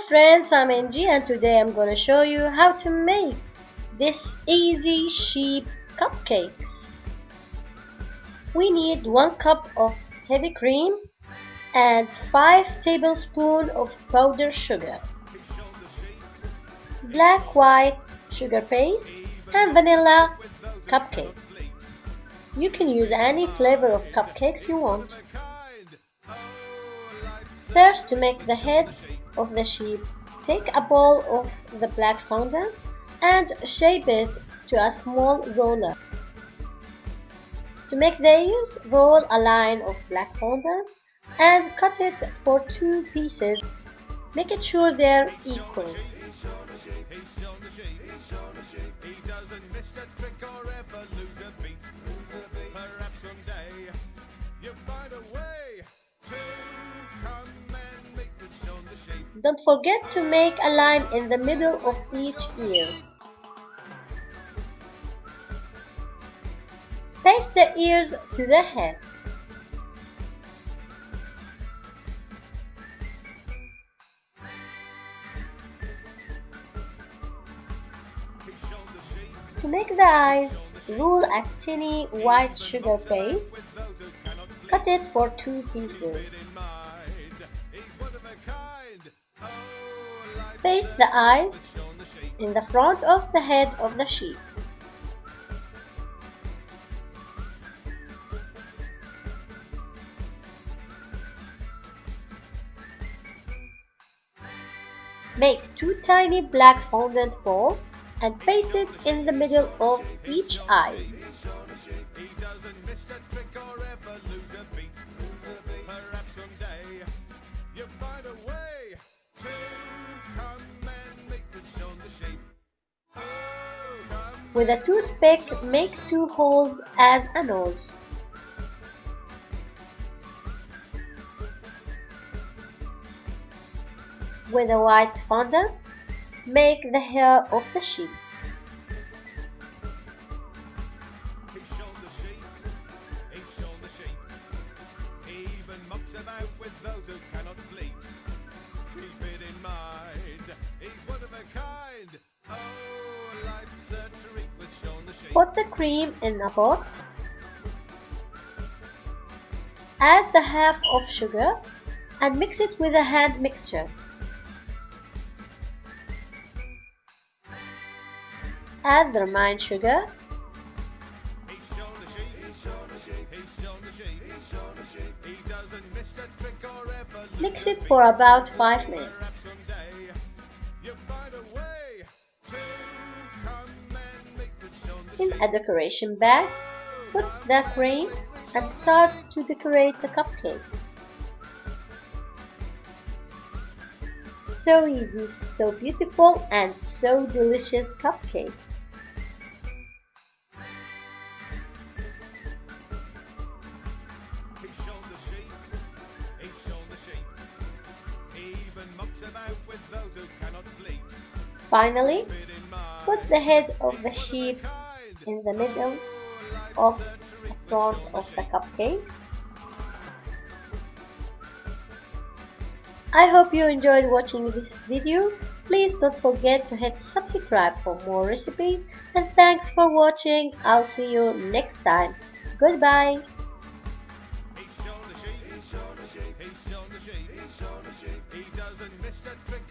friends, I'm Inji and today I'm gonna show you how to make this easy sheep cupcakes. We need 1 cup of heavy cream and 5 tablespoons of powdered sugar, black white sugar paste and vanilla cupcakes. You can use any flavor of cupcakes you want. First, to make the head of the sheep, take a bowl of the black fondant and shape it to a small roller. To make the ears, roll a line of black fondant and cut it for 2 pieces. Make it sure they're equal. Don't forget to make a line in the middle of each ear. Paste the ears to the head. To make the eyes, roll a tiny white sugar paste. Cut it for 2 pieces. Paste the eyes in the front of the head of the sheep. Make 2 tiny black fondant balls and paste it in the middle of each eye. With a toothpick, make 2 holes as a nose. With a white fondant, make the hair of the sheep. Put the cream in a pot. Add the half of sugar and mix it with a hand mixture. Add the remaining sugar. Mix it for about 5 minutes. In a decoration bag, put the cream and start to decorate the cupcakes. So easy, so beautiful, and so delicious cupcake. Finally, put the head of the sheep in the middle of the front of the cupcake. I hope you enjoyed watching this video. Please don't forget to hit subscribe for more recipes, and thanks for watching. I'll see you next time. Goodbye. He doesn't miss a trick.